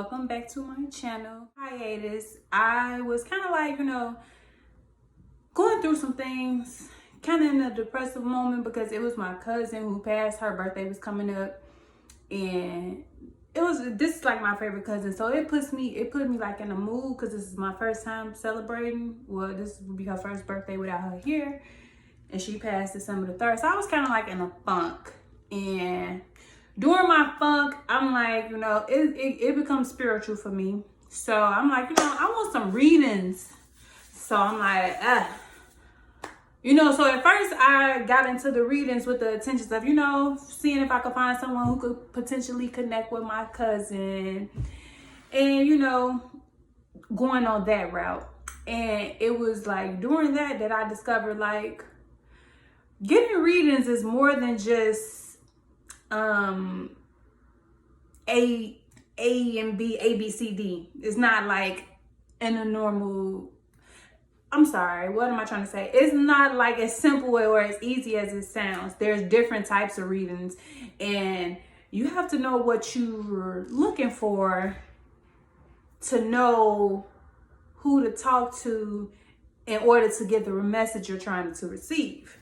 welcome back to my channel. Hiatus. I was kind of like, going through some things, kind of in a depressive moment because it was my cousin who passed. Her birthday was coming up, and this is like my favorite cousin, so it put me like in a mood because this is my first time celebrating. Well, this would be her first birthday without her here, and she passed December the 3rd, so I was kind of like in a funk. And during my funk, I'm like, it becomes spiritual for me. So I'm like, I want some readings. So I'm like, so at first I got into the readings with the intentions of, seeing if I could find someone who could potentially connect with my cousin and, going on that route. And it was like during that I discovered like getting readings is more than just A and B, A, B, C, D. It's not like in a normal, I'm sorry, what am I trying to say? It's not like as simple or as easy as it sounds. There's different types of readings, and you have to know what you're looking for to know who to talk to in order to get the message you're trying to receive.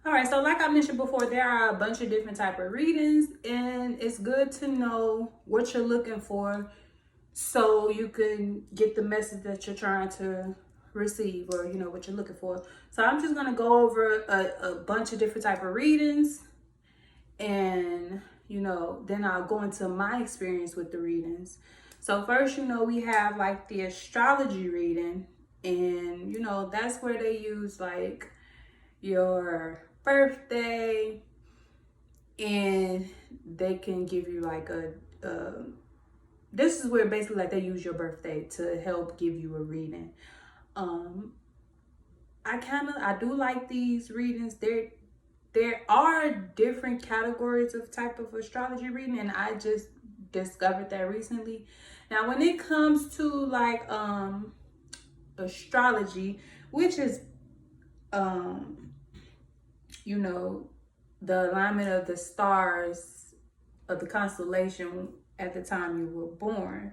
All right, so like I mentioned before, there are a bunch of different type of readings, and it's good to know what you're looking for so you can get the message that you're trying to receive, or what you're looking for. So I'm just gonna go over a bunch of different type of readings, and then I'll go into my experience with the readings. So first, we have like the astrology reading, and that's where they use like your birthday, and they can give you like this is where basically like they use your birthday to help give you a reading. I do like these readings. There are different categories of type of astrology reading, and I just discovered that recently. Now when it comes to like astrology, which is the alignment of the stars of the constellation at the time you were born.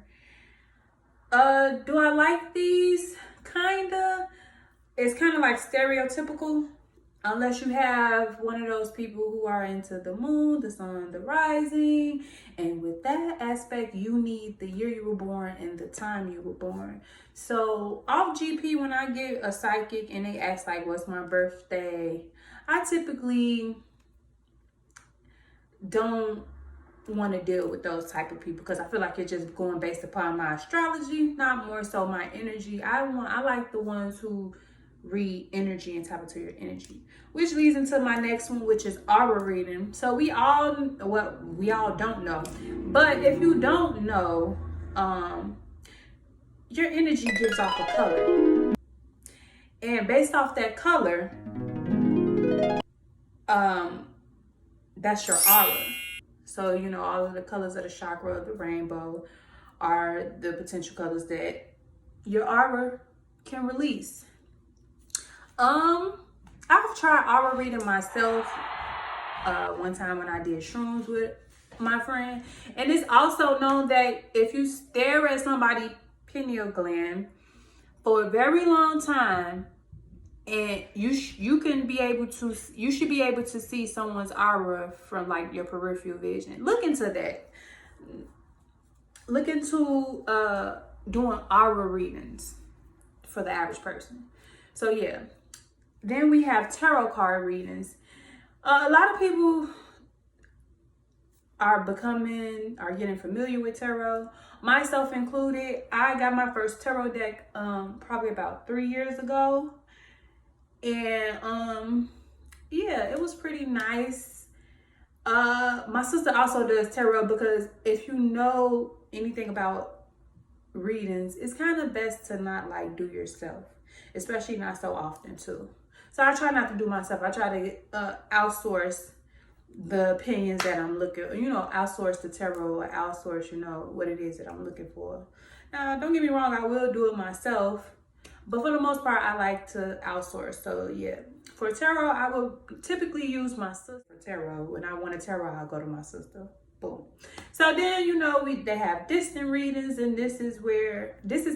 Do I like these? Kinda. It's kind of like stereotypical, unless you have one of those people who are into the moon, the sun, the rising. And with that aspect, you need the year you were born and the time you were born. So off GP, when I get a psychic and they ask like, what's my birthday? I typically don't want to deal with those type of people because I feel like it's just going based upon my astrology, not more so my energy. I like the ones who read energy and tap into your energy, which leads into my next one, which is aura reading. So we all don't know, but if you don't know, your energy gives off a color, and based off that color, that's your aura. So all of the colors of the chakra of the rainbow are the potential colors that your aura can release. I've tried aura reading myself one time when I did shrooms with my friend, and it's also known that if you stare at somebody's pineal gland for a very long time, and you should be able to see someone's aura from like your peripheral vision. Look into that. Look into doing aura readings for the average person. So yeah. Then we have tarot card readings. A lot of people are getting familiar with tarot, myself included. I got my first tarot deck probably about 3 years ago. And yeah, it was pretty nice. My sister also does tarot, because if you know anything about readings, it's kind of best to not like do yourself, especially not so often too. So I try not to do myself. I try to outsource the opinions that I'm looking, outsource the tarot, or outsource, what it is that I'm looking for. Now, don't get me wrong, I will do it myself, but for the most part, I like to outsource. So yeah, for tarot, I will typically use my sister for tarot. When I want a tarot, I'll go to my sister. Boom. So then, you know, they have distant readings, and this is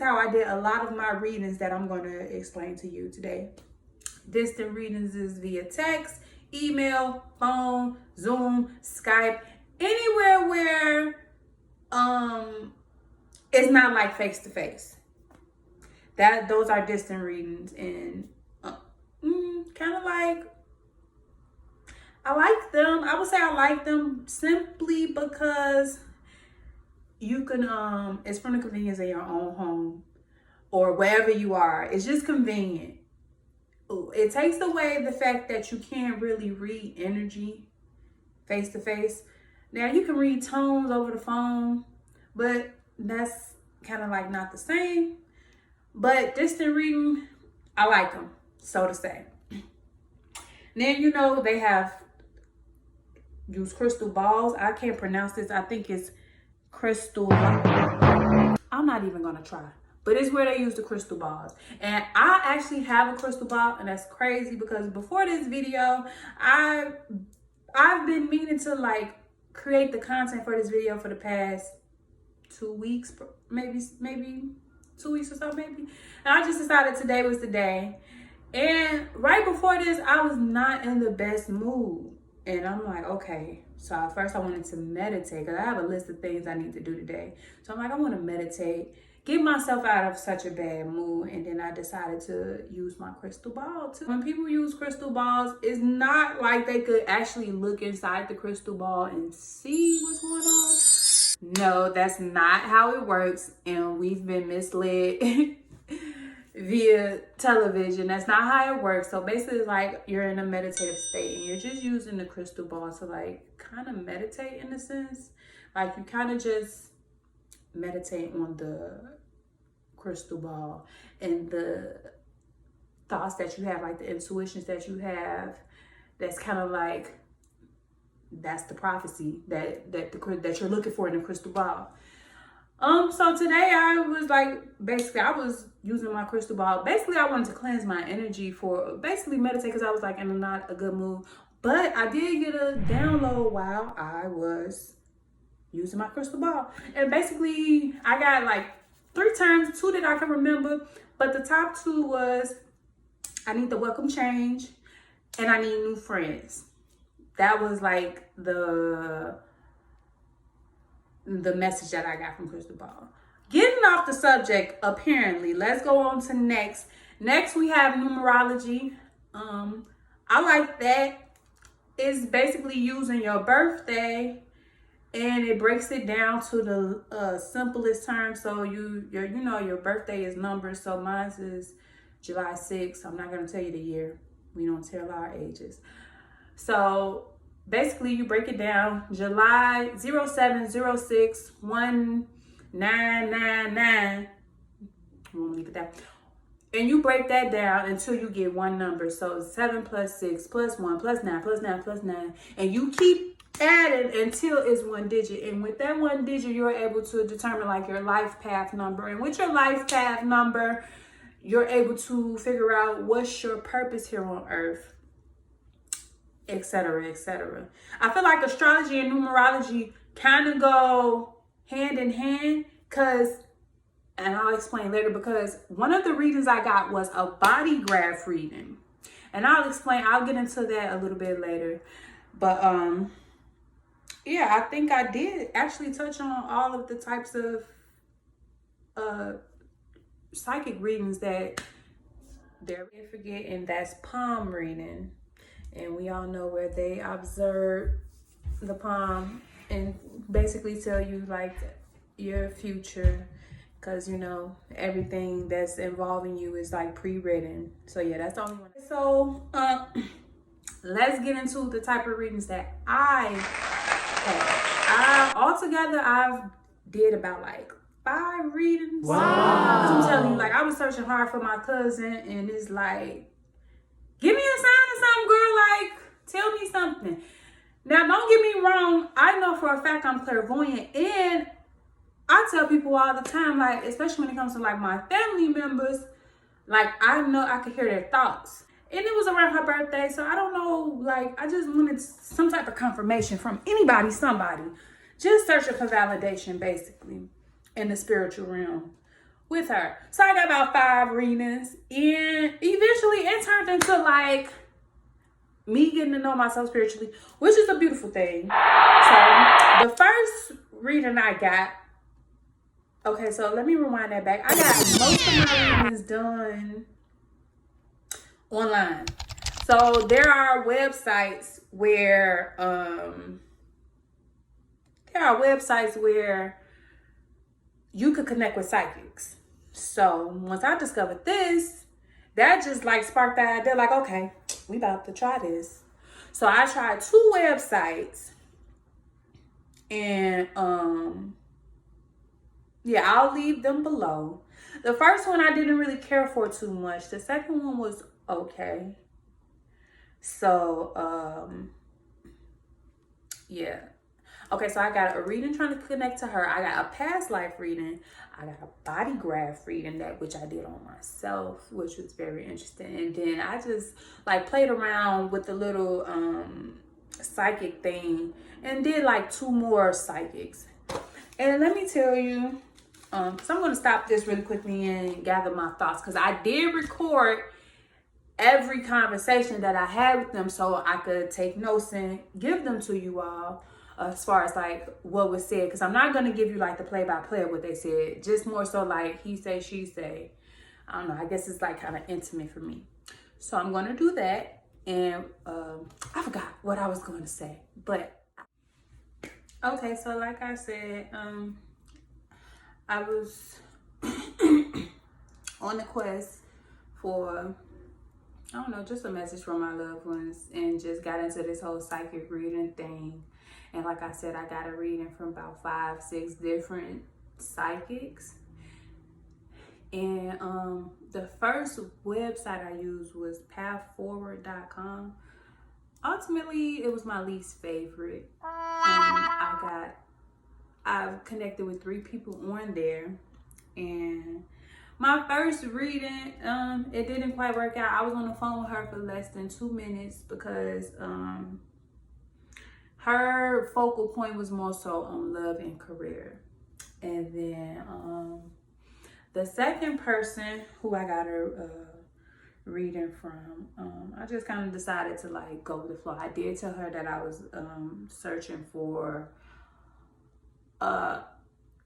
how I did a lot of my readings that I'm going to explain to you today. Distant readings is via text, email, phone, Zoom, Skype, anywhere where it's not like face to face. Those are distant readings, and kind of like, I like them. I would say I like them simply because you can, it's from the convenience of your own home or wherever you are. It's just convenient. It takes away the fact that you can't really read energy face to face. Now you can read tones over the phone, but that's kind of like not the same. But distant reading, I like them, so to say. Then, you know, they have use crystal balls. I can't pronounce this. I think it's crystal. I'm not even gonna try, but it's where they use the crystal balls. And I actually have a crystal ball, and that's crazy because before this video, I've been meaning to like create the content for this video for the past 2 weeks, maybe 2 weeks or so, maybe. And I just decided today was the day. And right before this, I was not in the best mood. And I'm like, okay. So at first I wanted to meditate because I have a list of things I need to do today. So I'm like, I want to meditate, get myself out of such a bad mood. And then I decided to use my crystal ball too. When people use crystal balls, it's not like they could actually look inside the crystal ball and see what's going on. No, that's not how it works. And we've been misled via television. That's not how it works. So basically, it's like you're in a meditative state and you're just using the crystal ball to like kind of meditate in a sense. Like you kind of just meditate on the crystal ball and the thoughts that you have, like the intuitions that you have. That's kind of like, that's the prophecy that you're looking for in the crystal ball. So today I was like, basically I was using my crystal ball. Basically I wanted to cleanse my energy for basically meditate because I was like in not a good mood. But I did get a download while I was using my crystal ball. And basically I got like 3 terms, 2 that I can remember. But the top 2 was, I need to welcome change and I need new friends. That was like the message that I got from crystal ball. Getting off the subject, apparently, let's go on to next. Next, we have numerology. I like that. It's basically using your birthday, and it breaks it down to the simplest term. So your birthday is numbers. So mine is July 6th. I'm not gonna tell you the year. We don't tell our ages. So basically you break it down. July 07061999. We'll leave it there. And you break that down until you get one number. So 7 plus 6 plus 1 plus 9 plus 9 plus 9. And you keep adding until it's 1 digit. And with that 1 digit, you're able to determine like your life path number. And with your life path number, you're able to figure out what's your purpose here on earth, etc., etc. I feel like astrology and numerology kind of go hand in hand and I'll explain later, because one of the readings I got was a body graph reading. And I'll get into that a little bit later. But yeah, I think I did actually touch on all of the types of psychic readings that they're forgetting. That's palm reading. And we all know where they observe the palm and basically tell you like your future, because everything that's involving you is like pre-written. So yeah, that's the only one. So let's get into the type of readings that I have. Altogether I've did about like 5 readings. Wow. I'm telling you, like I was searching hard for my cousin, and it's like, give me a sign or something, girl. Like, tell me something. Now, don't get me wrong. I know for a fact I'm clairvoyant, and I tell people all the time, like, especially when it comes to like my family members, like I know I could hear their thoughts. And it was around her birthday, so I don't know, like I just wanted some type of confirmation from somebody, just searching for validation, basically, in the spiritual realm with her. So I got about 5 readings, and eventually it turned into like me getting to know myself spiritually, which is a beautiful thing. So the first reading I got, okay, so let me rewind that back. I got most of my readings done online. So there are websites where you could connect with psychics. So once I discovered this, that just like sparked the idea, like, okay, we about to try this. So I tried 2 websites, and yeah, I'll leave them below. The first one I didn't really care for too much. The second one was okay. So yeah. Okay, so I got a reading trying to connect to her. I got a past life reading. I got a body graph reading, that which I did on myself, which was very interesting. And then I just like played around with the little psychic thing and did like 2 more psychics. And let me tell you, because I'm going to stop this really quickly and gather my thoughts, because I did record every conversation that I had with them so I could take notes and give them to you all. As far as like what was said, because I'm not going to give you like the play-by-play of what they said, just more so like he say, she say. I don't know, I guess it's like kind of intimate for me. So I'm going to do that. And I forgot what I was going to say, but okay, so like I said, I was on the quest for, I don't know, just a message from my loved ones, and just got into this whole psychic reading thing. And like I said, I got a reading from about 5, 6 different psychics. And the first website I used was pathforward.com. Ultimately, it was my least favorite. I've connected with 3 people on there. And my first reading, it didn't quite work out. I was on the phone with her for less than 2 minutes because her focal point was more so on love and career. And then the second person who I got a reading from, I just kind of decided to like go with the flow. I did tell her that I was searching for a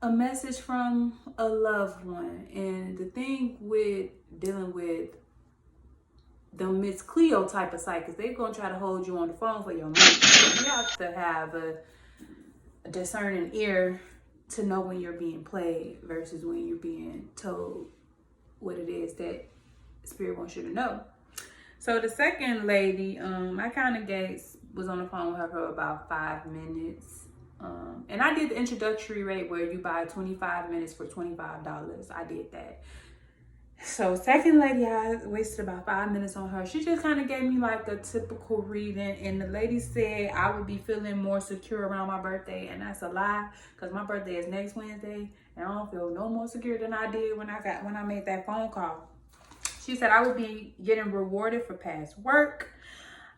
message from a loved one. And the thing with dealing with the Miss Cleo type of psychics, they're gonna try to hold you on the phone for your money. You have to have a discerning ear to know when you're being played versus when you're being told what it is that Spirit wants you to know. So the second lady, I kind of was on the phone with her for about 5 minutes. And I did the introductory rate where you buy 25 minutes for $25. I did that. So second lady, I wasted about 5 minutes on her. She just kind of gave me like a typical reading. And the lady said I would be feeling more secure around my birthday. And that's a lie, because my birthday is next Wednesday. And I don't feel no more secure than I did when I made that phone call. She said I would be getting rewarded for past work.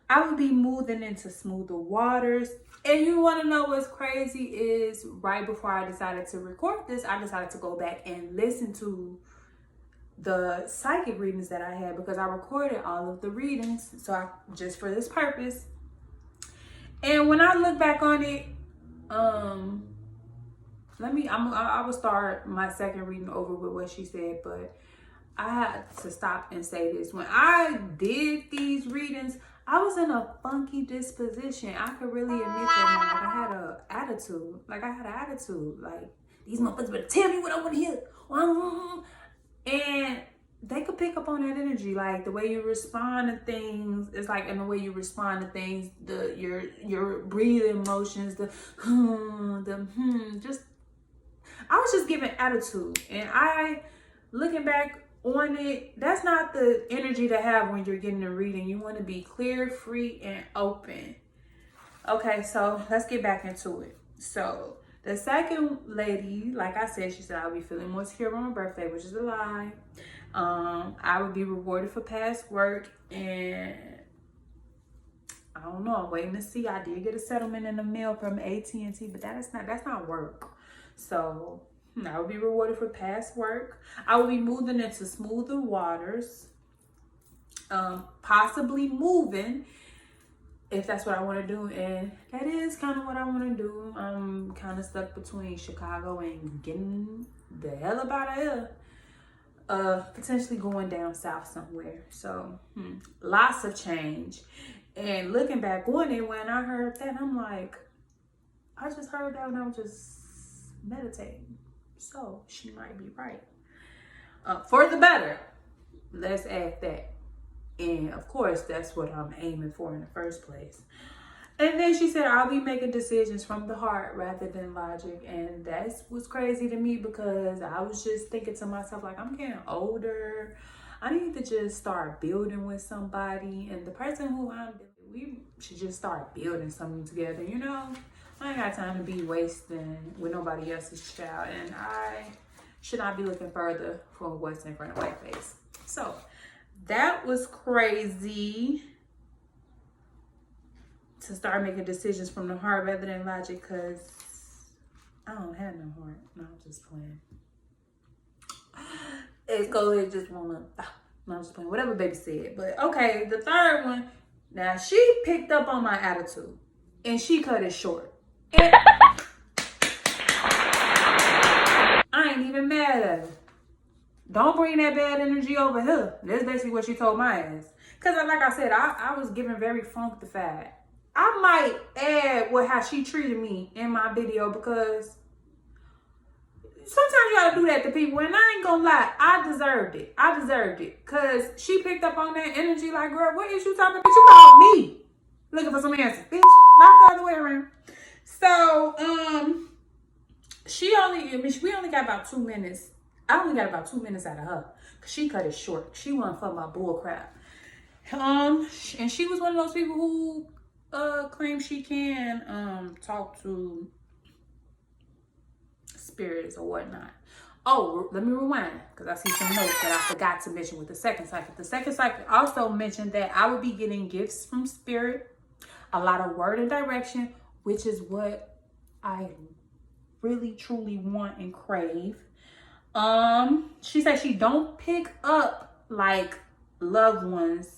I would be moving into smoother waters. And you want to know what's crazy is right before I decided to record this, I decided to go back and listen to the psychic readings that I had, because I recorded all of the readings. So just for this purpose. And when I look back on it, I will start my second reading over with what she said, but I had to stop and say this. When I did these readings, I was in a funky disposition. I could really admit that. Like, I had an attitude. Like, these motherfuckers better tell me what I want to hear. And they could pick up on that energy, like the way you respond to things. It's like in the way you respond to things, your breathing motions, just I was just giving attitude. And looking back on it, that's not the energy to have when you're getting a reading. You want to be clear, free, and open. Okay, so let's get back into it. So the second lady, like I said, she said I would be feeling more secure on my birthday, which is a lie. I would be rewarded for past work, and I don't know. I'm waiting to see. I did get a settlement in the mail from AT&T, but that's not work. So I will be rewarded for past work. I will be moving into smoother waters. Possibly moving, if that's what I want to do, and that is kind of what I want to do. I'm kind of stuck between Chicago and getting the hell up out of here. Potentially going down south somewhere. So lots of change. And looking back on it, when I heard that, I'm like, I just heard that when I was just meditating. So she might be right. For the better. Let's add that. And of course, that's what I'm aiming for in the first place. And then she said, I'll be making decisions from the heart rather than logic. And that's what's crazy to me, because I was just thinking to myself, like, I'm getting older. I need to just start building with somebody. And the person who I'm building, we should just start building something together, you know? I ain't got time to be wasting with nobody else's child. And I should not be looking further for what's in front of my face. So that was crazy. To start making decisions from the heart rather than logic, because I don't have no heart. No, I'm just playing. It's go just wanna. No, I'm just playing. Whatever baby said. But okay, the third one. Now she picked up on my attitude and she cut it short. And I ain't even mad at her. Don't bring that bad energy over here. That's basically what she told my ass. Because like I said, I was giving very funkified. I might add how she treated me in my video, because sometimes you gotta do that to people, and I ain't gonna lie, I deserved it. I deserved it, because she picked up on that energy like, girl, what is you talking about? You called me looking for some answers, bitch, not the other way around. So, we only got about 2 minutes. I only got about 2 minutes out of her, because she cut it short. She wasn't for my bull crap. And she was one of those people who claim she can talk to spirits or whatnot. Oh, let me rewind, because I see some notes that I forgot to mention with the second cycle. The second cycle also mentioned that I would be getting gifts from spirit, a lot of word and direction, which is what I really truly want and crave. She said she don't pick up like loved ones.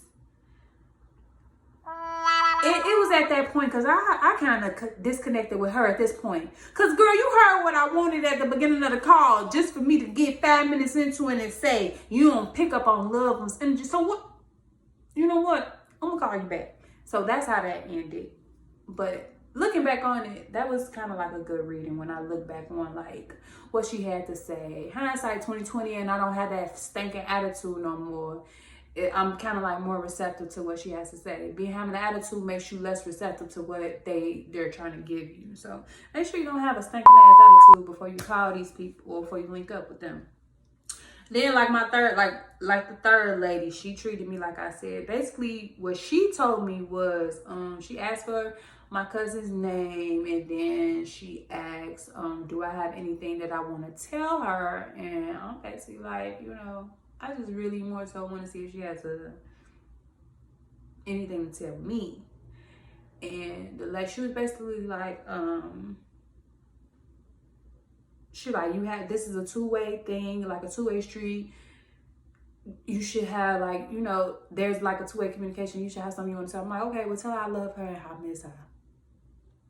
It was at that point, because I kind of disconnected with her at this point. Because, girl, you heard what I wanted at the beginning of the call, just for me to get 5 minutes into it and say, you don't pick up on loved ones' energy. So what? You know what? I'm going to call you back. So that's how that ended. But looking back on it, that was kind of like a good reading when I look back on, like, what she had to say. Hindsight 2020, and I don't have that stinking attitude no more. I'm kind of like more receptive to what she has to say. Having an attitude makes you less receptive to what they're trying to give you. So make sure you don't have a stinking ass attitude before you call these people or before you link up with them. Then like the third lady, she treated me like I said. Basically what she told me was, she asked for my cousin's name, and then she asked, do I have anything that I want to tell her? And I'm basically like, you know, I just really more so want to see if she has anything to tell me. And she was basically like, this is a two-way thing, like a two-way street. You should have, like, you know, there's like a two-way communication. You should have something you want to tell. I'm like, okay, well, tell her I love her and I miss her.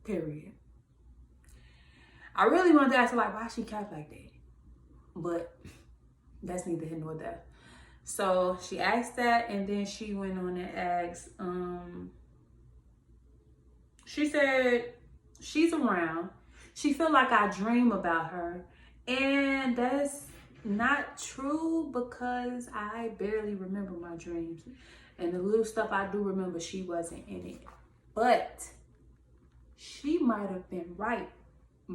Period. I really wanted to ask her, like, why she kept like that? But that's neither here nor there. So she asked that, and then she went on and asked, she said she's around. She feel like I dream about her. And that's not true, because I barely remember my dreams. And the little stuff I do remember, she wasn't in it. But she might have been right,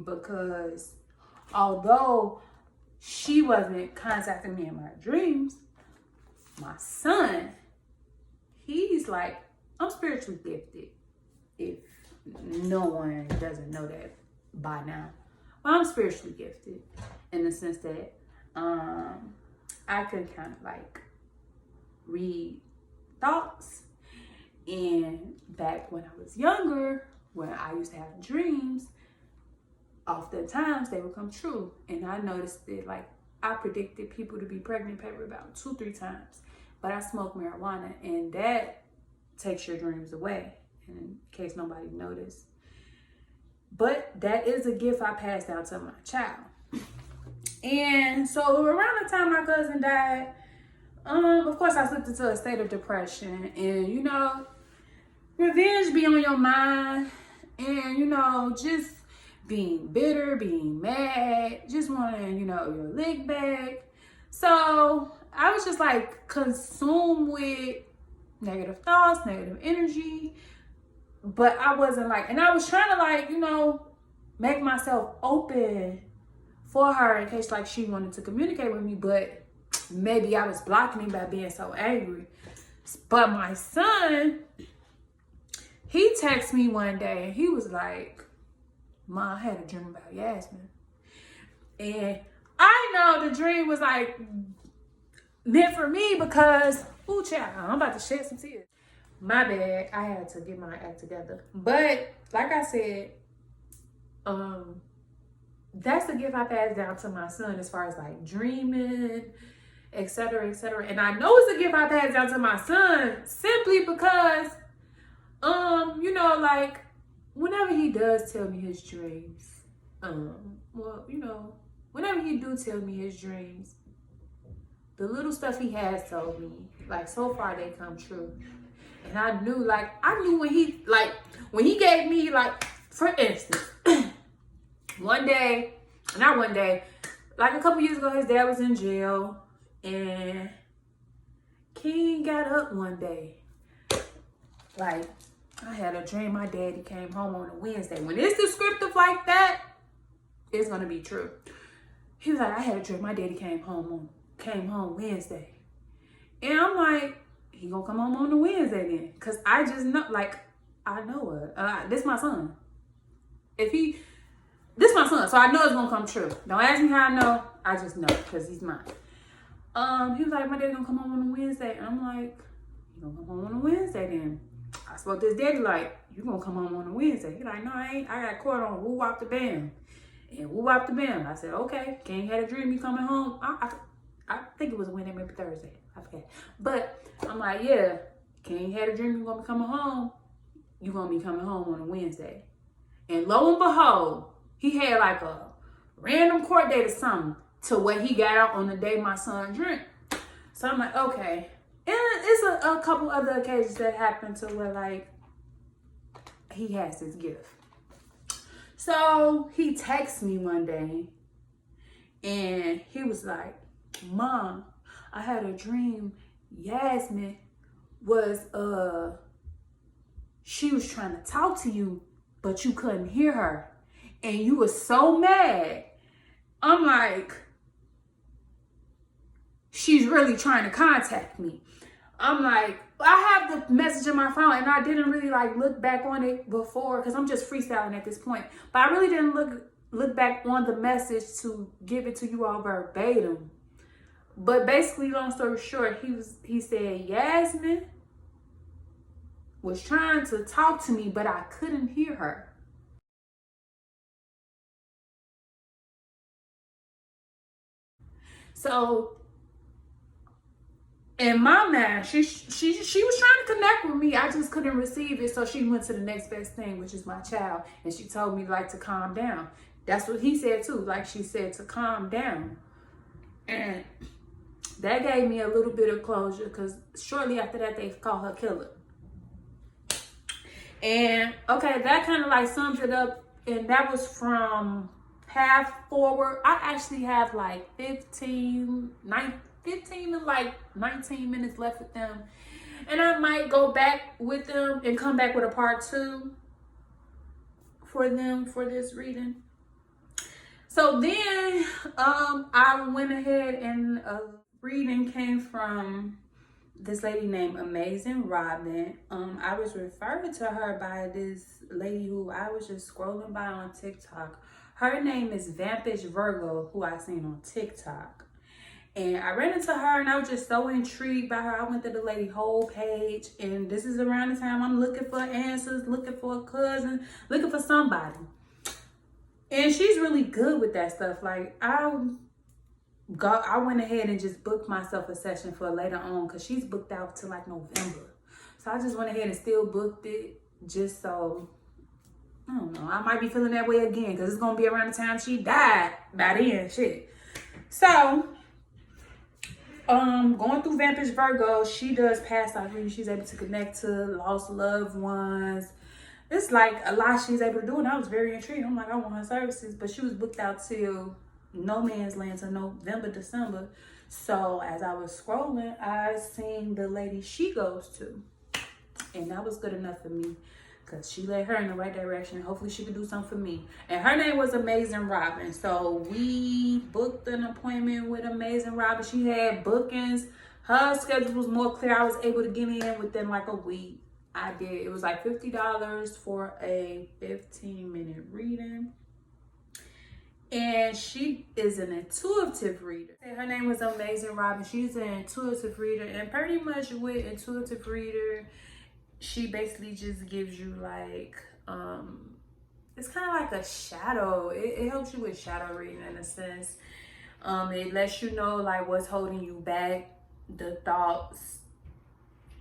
because although she wasn't contacting me in my dreams, my son, he's like, I'm spiritually gifted. If no one doesn't know that by now. Well, I'm spiritually gifted in the sense that I could kind of like read thoughts And back when I was younger, when I used to have dreams, oftentimes they would come true. And I noticed that, like, I predicted people to be pregnant probably about 2-3 times. But I smoke marijuana, and that takes your dreams away, in case nobody noticed. But that is a gift I passed down to my child. And so around the time my cousin died, of course I slipped into a state of depression. And, you know, revenge be on your mind. And, you know, just being bitter, being mad, just wanting, you know, your lick back. So I was just like consumed with negative thoughts, negative energy. But I wasn't like, and I was trying to, like, you know, make myself open for her in case, like, she wanted to communicate with me. But maybe I was blocking him by being so angry. But my son, he texted me one day and he was like, "Mom, I had a dream about Yasmin." And I know the dream was like meant for me because, ooh, child, I'm about to shed some tears. My bad. I had to get my act together. But like I said, that's the gift I passed down to my son as far as like dreaming, etc., etc. And I know it's a gift I passed down to my son simply because, you know, like, whenever he does tell me his dreams, well, you know, whenever he do tell me his dreams, the little stuff he has told me, like, so far they come true. And I knew when he gave me, like, for instance, like a couple years ago, his dad was in jail, and King got up one day. Like, I had a dream my daddy came home on a Wednesday. When it's descriptive like that, it's gonna be true. He was like, I had a dream my daddy came home Wednesday. And I'm like, he gonna come home on the Wednesday then? Cause I just know, like, I know it. This my son. This my son, so I know it's gonna come true. Don't ask me how I know. I just know, cause he's mine. He was like, my daddy gonna come home on a Wednesday. And I'm like, he gonna come home on a Wednesday then? I spoke to his daddy like, you gonna come home on a Wednesday? He like, no, I ain't. I got caught on Woo Wop the Bam. And Woo Wop the Bam. I said, okay. King had a dream you coming home. I think it was a Wednesday, maybe Thursday. I forget. But I'm like, yeah, King had a dream you gonna be coming home. You gonna be coming home on a Wednesday. And lo and behold, he had like a random court date or something to where he got out on the day my son dreamt. So I'm like, okay. And it's a couple other occasions that happened to where, like, he has this gift. So he texted me one day and he was like, Mom, I had a dream Yasmin was, she was trying to talk to you, but you couldn't hear her. And you were so mad. I'm like, she's really trying to contact me. I'm like, I have the message in my phone and I didn't really like look back on it before because I'm just freestyling at this point. But I really didn't look back on the message to give it to you all verbatim. But basically, long story short, he said Yasmin was trying to talk to me, but I couldn't hear her. So in my mind, she was trying to connect with me. I just couldn't receive it. So she went to the next best thing, which is my child. And she told me, like, to calm down. That's what he said too. Like, she said to calm down. And that gave me a little bit of closure because shortly after that, they called her killer. And okay, that kind of like sums it up. And that was from half forward. I actually have like 15 to like 19 minutes left with them. And I might go back with them and come back with a part 2 for them for this reading. So then I went ahead and a reading came from this lady named Amazing Robin. I was referred to her by this lady who I was just scrolling by on TikTok. Her name is Vampish Virgo, who I seen on TikTok. And I ran into her and I was just so intrigued by her. I went to the lady whole page, and this is around the time I'm looking for answers, looking for a cousin, looking for somebody. And she's really good with that stuff. Like I went ahead and just booked myself a session for later on because she's booked out to like November. So I just went ahead and still booked it just so, I don't know, I might be feeling that way again because it's going to be around the time she died by then, shit. So, going through Vampire Virgo, she does past life reading. She's able to connect to lost loved ones. It's like a lot she's able to do, and I was very intrigued. I'm like, I want her services, but she was booked out till no man's land till November, December. So as I was scrolling, I seen the lady she goes to, and that was good enough for me because she led her in the right direction. Hopefully she could do something for me. And her name was Amazing Robin. So we booked an appointment with Amazing Robin. She had bookings. Her schedule was more clear. I was able to get in within like a week. I did. It was like $50 for a 15-minute reading. And she is an intuitive reader. Her name was Amazing Robin. She's an intuitive reader. And pretty much with intuitive reader, she basically just gives you like, it's kind of like a shadow. It helps you with shadow reading in a sense. It lets you know like what's holding you back, the thoughts,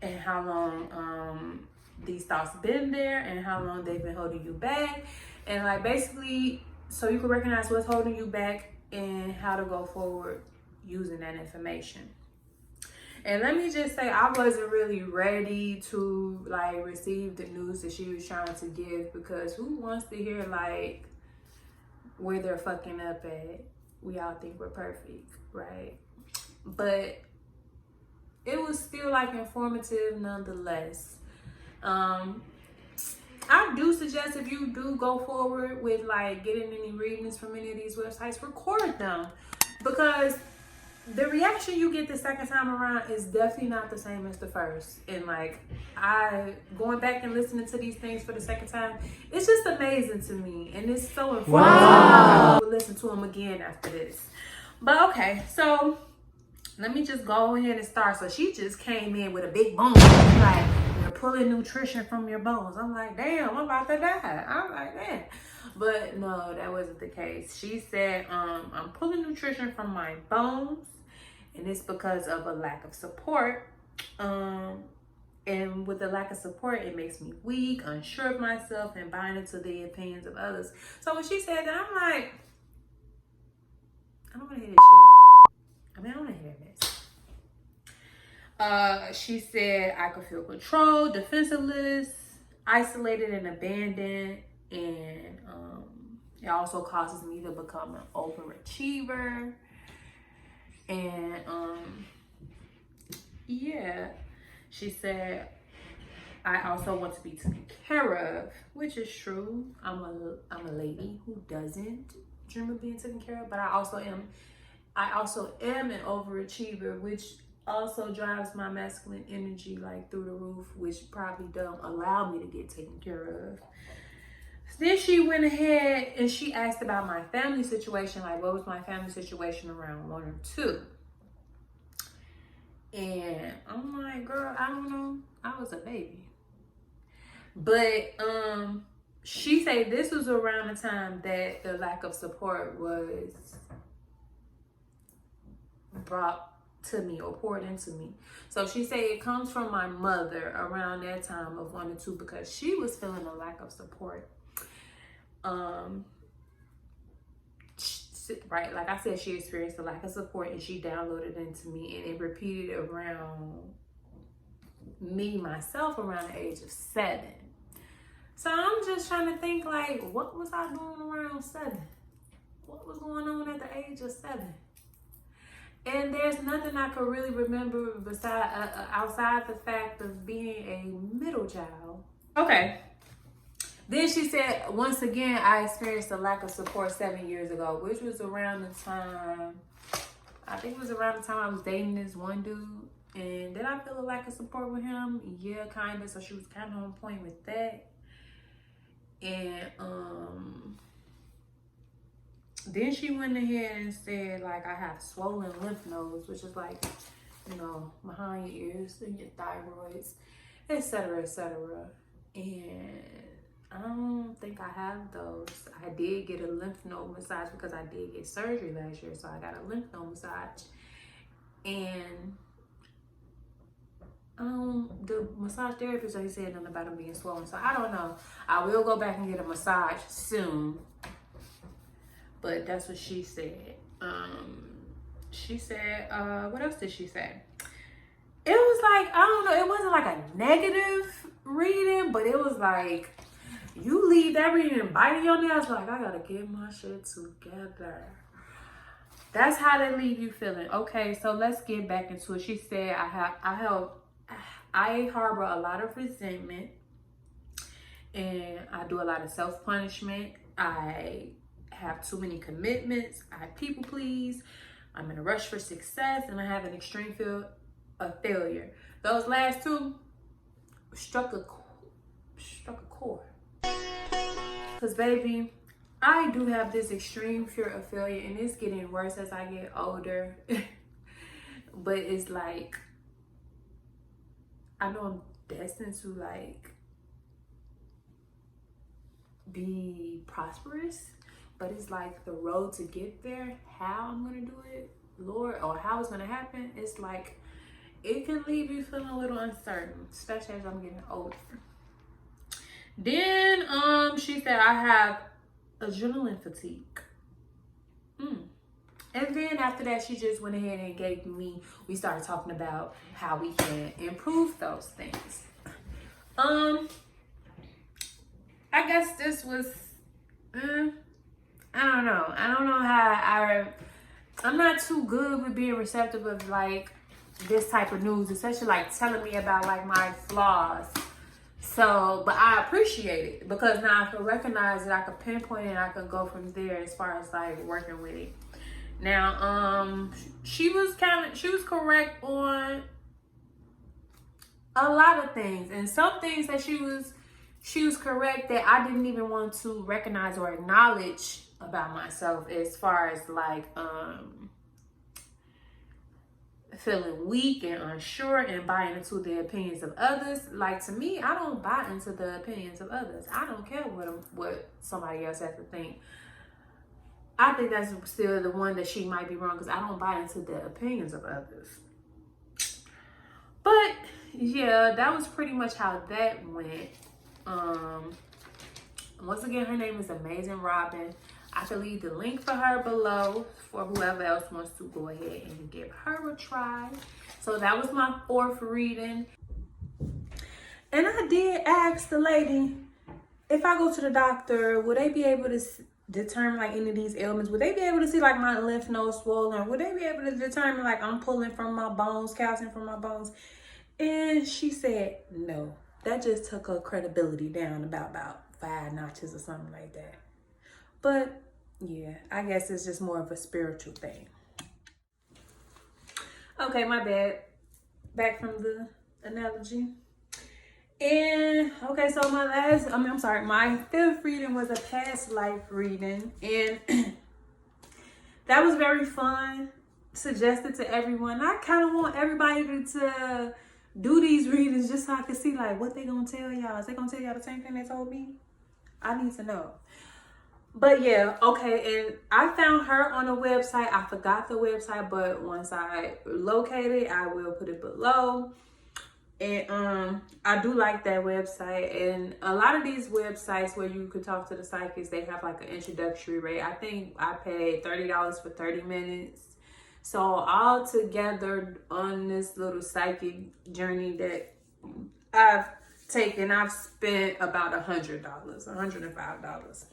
and how long these thoughts been there and how long they've been holding you back. And like basically, so you can recognize what's holding you back and how to go forward using that information. And let me just say, I wasn't really ready to like receive the news that she was trying to give, because who wants to hear like where they're fucking up at? We all think we're perfect, right? But it was still like informative nonetheless. I do suggest if you do go forward with like getting any readings from any of these websites, record them, because the reaction you get the second time around is definitely not the same as the first. And like, going back and listening to these things for the second time, it's just amazing to me. And it's so informative. Wow. I will listen to them again after this. But okay, so let me just go ahead and start. So she just came in with a big boom. Like, you're pulling nutrition from your bones. I'm like, damn, I'm about to die. I'm like, damn. But no, that wasn't the case. She said, I'm pulling nutrition from my bones, and it's because of a lack of support. And with the lack of support, it makes me weak, unsure of myself, and buying into the opinions of others. So when she said that, I'm like, I don't want to hear this shit. I mean, I don't want to hear this. She said, I could feel controlled, defenseless, isolated, and abandoned. And it also causes me to become an overachiever. And yeah, she said, I also want to be taken care of, which is true. I'm a lady who doesn't dream of being taken care of, but I also am an overachiever, which also drives my masculine energy like through the roof, which probably don't allow me to get taken care of. Then she went ahead and she asked about my family situation, like what was my family situation around 1 or 2. And I'm like, girl, I don't know. I was a baby. But she said this was around the time that the lack of support was brought to me or poured into me. So she said it comes from my mother around that time of 1 or 2, because she was feeling a lack of support. Right, like I said, she experienced a lack of support, and she downloaded into me, and it repeated around me myself around the age of 7. So I'm just trying to think, like, what was I doing around 7? What was going on at the age of 7? And there's nothing I could really remember beside outside the fact of being a middle child. Okay. Then she said, once again, I experienced a lack of support 7 years ago, which was around the time, I think it was around the time I was dating this one dude. And did I feel a lack of support with him? Yeah, kind of. So she was kind of on point with that. And Then she went ahead and said, like, I have swollen lymph nodes, which is like, you know, behind your ears and your thyroids, etc., etc. And I don't think I have those. I did get a lymph node massage because I did get surgery last year, so I got a lymph node massage. And the massage therapist ain't said nothing about them being swollen, so I don't know. I will go back and get a massage soon, but that's what she said. She said, what else did she say? It was like, I don't know, it wasn't like a negative reading, but it was like, you leave that reading and biting your nails, like, I gotta get my shit together. That's how they leave you feeling. Okay, so let's get back into it. She said, I harbor a lot of resentment, and I do a lot of self-punishment. I have too many commitments. I people please. I'm in a rush for success, and I have an extreme fear of failure. Those last two struck a chord. Because, baby, I do have this extreme fear of failure, and it's getting worse as I get older. But it's like, I know I'm destined to, like, be prosperous, but it's like the road to get there, how I'm gonna do it, Lord, or how it's gonna happen, it's like, it can leave you feeling a little uncertain, especially as I'm getting older. Then she said I have adrenaline fatigue. And then after that, she just went ahead and we started talking about how we can improve those things. I guess this was, I don't know. I don't know how I'm not too good with being receptive of like this type of news, especially like telling me about like my flaws. So, but I appreciate it because now I can recognize it, I can pinpoint it, and I can go from there as far as like working with it. Now, she was correct on a lot of things, and some things that she was correct that I didn't even want to recognize or acknowledge about myself, as far as like feeling weak and unsure and buying into the opinions of others. Like, to me, I don't buy into the opinions of others. I don't care what somebody else has to think. I think that's still the one that she might be wrong, because I don't buy into the opinions of others. But yeah, that was pretty much how that went. Once again, her name is Amazing Robin. I can leave the link for her below for whoever else wants to go ahead and give her a try. So that was my 4th reading. And I did ask the lady, if I go to the doctor, would they be able to determine like any of these ailments? Would they be able to see like my lymph nodes swollen? Would they be able to determine like I'm pulling from my bones, calcium from my bones? And she said no. That just took her credibility down about 5 notches or something like that. But yeah, I guess it's just more of a spiritual thing. Okay, my bad. Back from the analogy. And okay, so my 5th reading was a past life reading, and that was very fun. Suggested to everyone. I kind of want everybody to do these readings just so I can see like what they gonna tell y'all. Is they gonna tell y'all the same thing they told me? I need to know. But yeah, okay, and I found her on a website. I forgot the website, but once I locate it, I will put it below. And I do like that website. And a lot of these websites where you could talk to the psychics, they have like an introductory rate. I think I paid $30 for 30 minutes. So all together on this little psychic journey that I've taken, I've spent about $100, $105.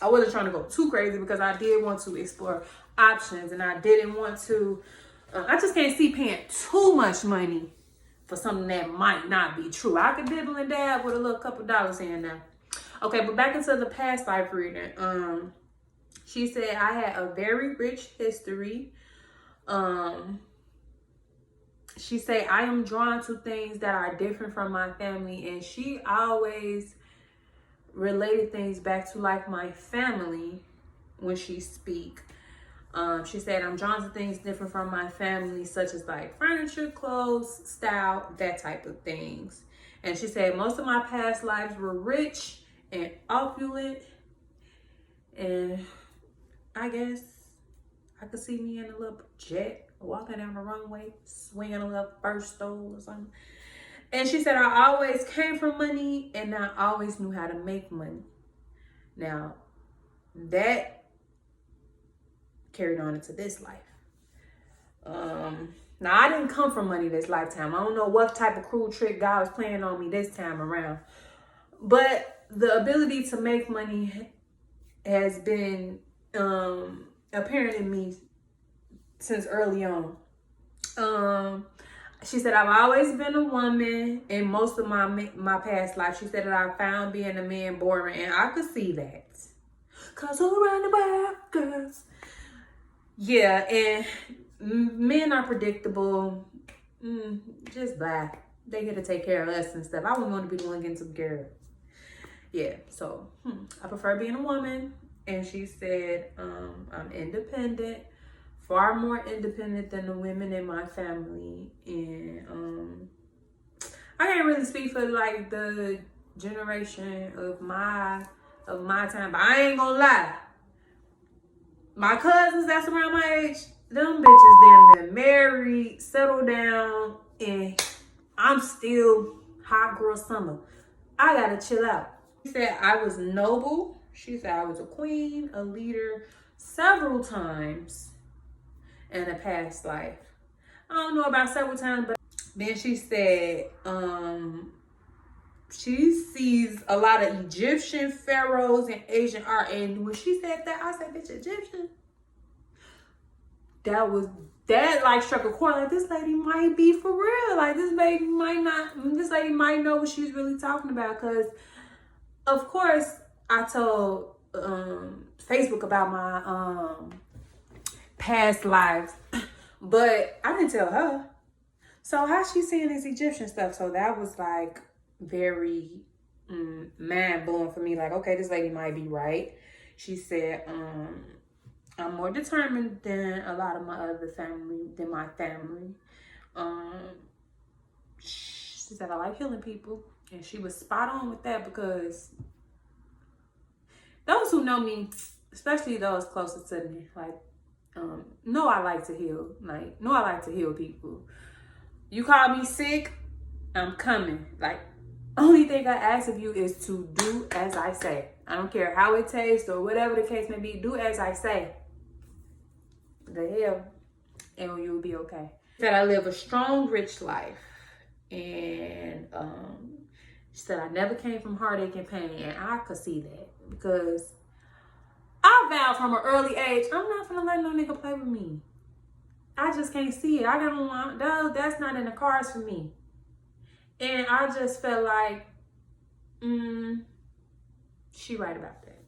I wasn't trying to go too crazy because I did want to explore options, and I didn't want to, I just can't see paying too much money for something that might not be true. I could dibble and dab with a little couple dollars here and there. Okay, but back into the past life reading. She said I had a very rich history. She said I am drawn to things that are different from my family, and she always related things back to like my family. when she speak. She said, I'm drawn to things different from my family, such as like furniture, clothes, style, that type of things. And she said, most of my past lives were rich and opulent. And I guess I could see me in a little jet, walking down the runway, swinging a little first stole or something. And she said, I always came from money and I always knew how to make money. Now, that carried on into this life. Now, I didn't come from money this lifetime. I don't know what type of cruel trick God was playing on me this time around. But the ability to make money has been apparent in me since early on. She said, I've always been a woman in most of my past life. She said that I found being a man boring, and I could see that. Cause all around the world, girls. Yeah, and men are predictable. Just bye. They get to take care of us and stuff. I wouldn't want to be the one getting some care of. Yeah, so I prefer being a woman. And she said, I'm independent. Far more independent than the women in my family. And I can't really speak for like the generation of my time, but I ain't gonna lie. My cousins that's around my age, them bitches damn near married, settled down, and I'm still hot girl summer. I gotta chill out. She said I was noble. She said I was a queen, a leader several times in a past life. I don't know about several times, but then she said she sees a lot of Egyptian pharaohs and Asian art. And when she said that, I said, bitch, Egyptian? That like struck a chord. Like, this lady might be for real. Like, this lady might know what she's really talking about. Because, of course, I told Facebook about my past lives. But I didn't tell her. So how she seeing this Egyptian stuff? So that was like very mind-blowing for me. Like, okay, this lady might be right. She said, I'm more determined than a lot of my other family, than my family. She said, I like healing people. And she was spot on with that, because those who know me, especially those closest to me, like, know I like to heal. Like, know I like to heal people. You call me sick, I'm coming. Like, only thing I ask of you is to do as I say. I don't care how it tastes or whatever the case may be. Do as I say. The hell, and you'll be okay. Said I live a strong, rich life, and she said I never came from heartache and pain, and I could see that, because I vowed from an early age, I'm not gonna let no nigga play with me. I just can't see it. I don't want, no, that's not in the cards for me. And I just felt like, she right about that.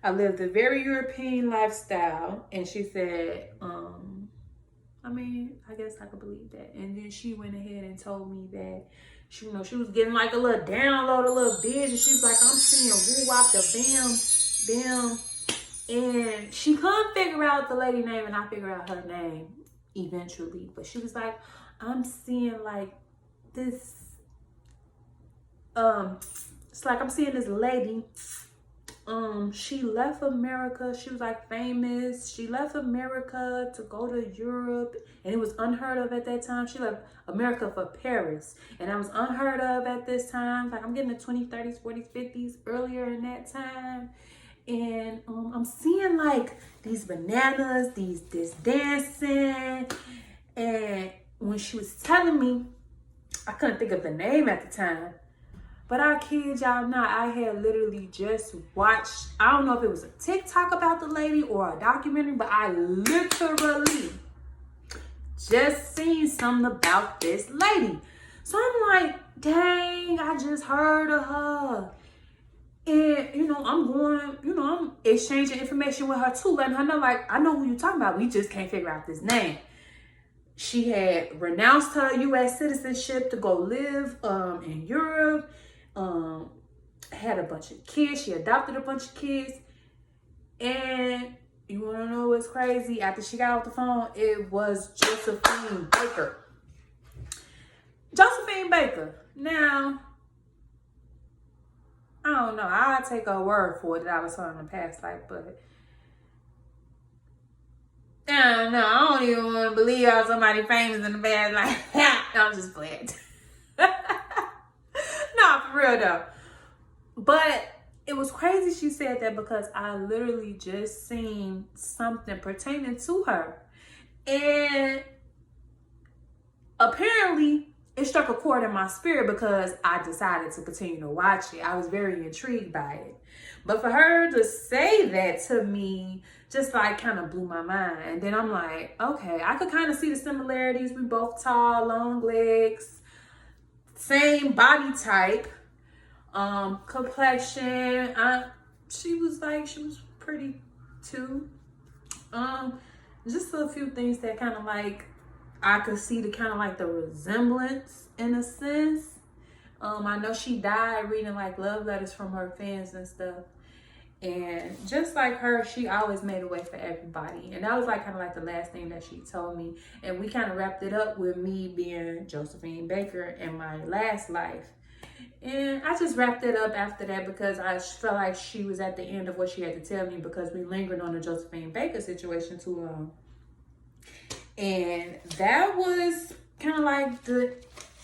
I lived a very European lifestyle. And she said, I mean, I guess I could believe that. And then she went ahead and told me that, she was getting like a little download, a little vision. She was like, I'm seeing woo-wop the bam. And she couldn't figure out the lady name, and I figured out her name eventually. But she was like, I'm seeing like this, it's like I'm seeing this lady. She left America. She was like famous. She left America to go to Europe, and it was unheard of at that time. She left America for Paris, and that was unheard of at this time. Like, I'm getting the 20s, 30s, 40s, 50s earlier in that time. And I'm seeing like these bananas, this dancing. And when she was telling me, I couldn't think of the name at the time. But I kid y'all not, I had literally just watched, I don't know if it was a TikTok about the lady or a documentary, but I literally just seen something about this lady. So I'm like, dang, I just heard of her. And, I'm exchanging information with her too, letting her know, like, I know who you're talking about. We just can't figure out this name. She had renounced her U.S. citizenship to go live in Europe. Had a bunch of kids. She adopted a bunch of kids. And you want to know what's crazy? After she got off the phone, it was Josephine Baker. Josephine Baker. Now, I don't know. I'll take her word for it that I was her in the past life, but I don't know. I don't even want to believe I was somebody famous in the past life. No, I'm just playing. No, for real though. But it was crazy she said that because I literally just seen something pertaining to her. And apparently it struck a chord in my spirit because I decided to continue to watch it. I was very intrigued by it. But for her to say that to me just like kind of blew my mind. And then I'm like, okay, I could kind of see the similarities. We both tall, long legs, same body type, complexion. She was pretty too. Just a few things that kind of like I could see the kind of like the resemblance in a sense. I know she died reading like love letters from her fans and stuff. And just like her, she always made a way for everybody. And that was like kind of like the last thing that she told me. And we kind of wrapped it up with me being Josephine Baker in my last life. And I just wrapped it up after that because I felt like she was at the end of what she had to tell me because we lingered on the Josephine Baker situation too long. And that was kind of like the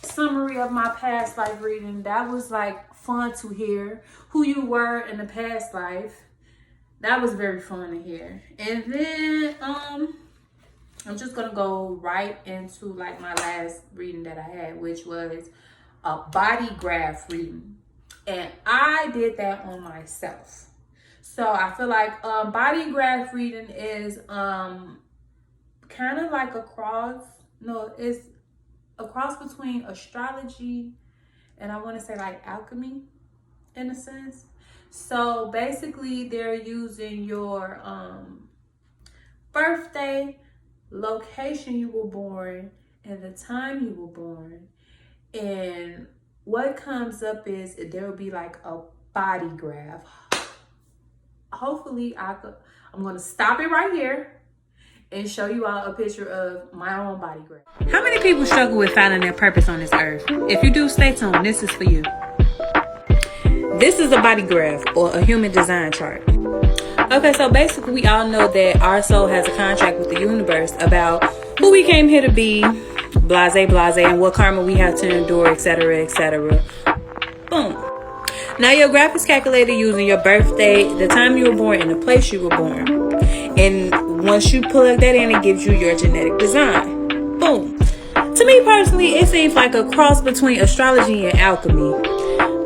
summary of my past life reading. That was like fun to hear who you were in the past life. That was very fun to hear. And then I'm just gonna go right into like my last reading that I had, which was a body graph reading. And I did that on myself. So I feel like body graph reading is kind of like it's a cross between astrology and I want to say like alchemy in a sense. So basically they're using your birthday, location you were born, and the time you were born. And what comes up is there will be like a body graph. Hopefully I'm going to stop it right here and show you all a picture of my own body graph. How many people struggle with finding their purpose on this earth? If you do, stay tuned. This is for you. This is a body graph or a human design chart. Okay, so basically we all know that our soul has a contract with the universe about who we came here to be, blase, and what karma we have to endure, etc., etc. Boom. Now your graph is calculated using your birthday, the time you were born, and the place you were born. And once you plug that in, it gives you your genetic design. Boom. To me personally, it seems like a cross between astrology and alchemy.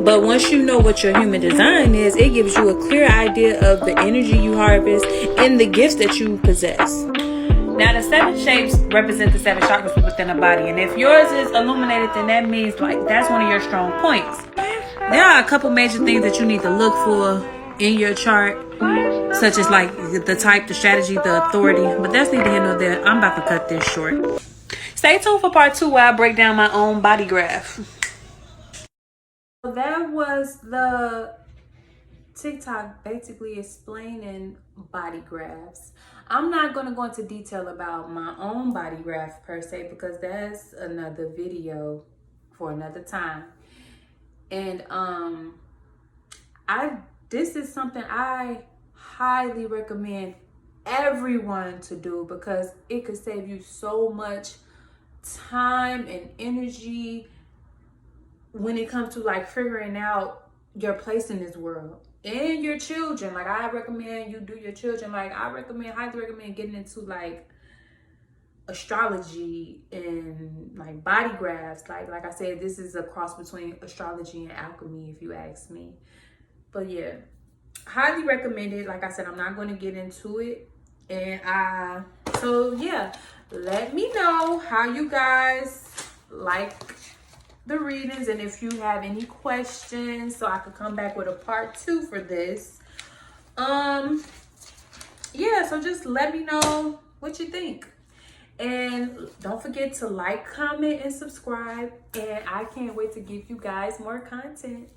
But once you know what your human design is, it gives you a clear idea of the energy you harvest and the gifts that you possess. Now the 7 shapes represent the 7 chakras within the body. And if yours is illuminated, then that means like that's one of your strong points. There are a couple major things that you need to look for in your chart, such as like the type, the strategy, the authority. But that's neither here nor there. I'm about to cut this short. Stay tuned for part 2 where I break down my own body graph. That was the TikTok basically explaining body graphs. I'm not going to go into detail about my own body graph per se because that's another video for another time. And this is something I highly recommend everyone to do because it could save you so much time and energy when it comes to like figuring out your place in this world and your children. Like I recommend you do your children. Like I highly recommend getting into like astrology and like body graphs. Like I said, this is a cross between astrology and alchemy if you ask me. But yeah, highly recommend it. Like I said, I'm not going to get into it. And so yeah, let me know how you guys like the readings and if you have any questions so I could come back with a part 2 for this. Yeah, so just let me know what you think. And don't forget to like, comment, and subscribe. And I can't wait to give you guys more content.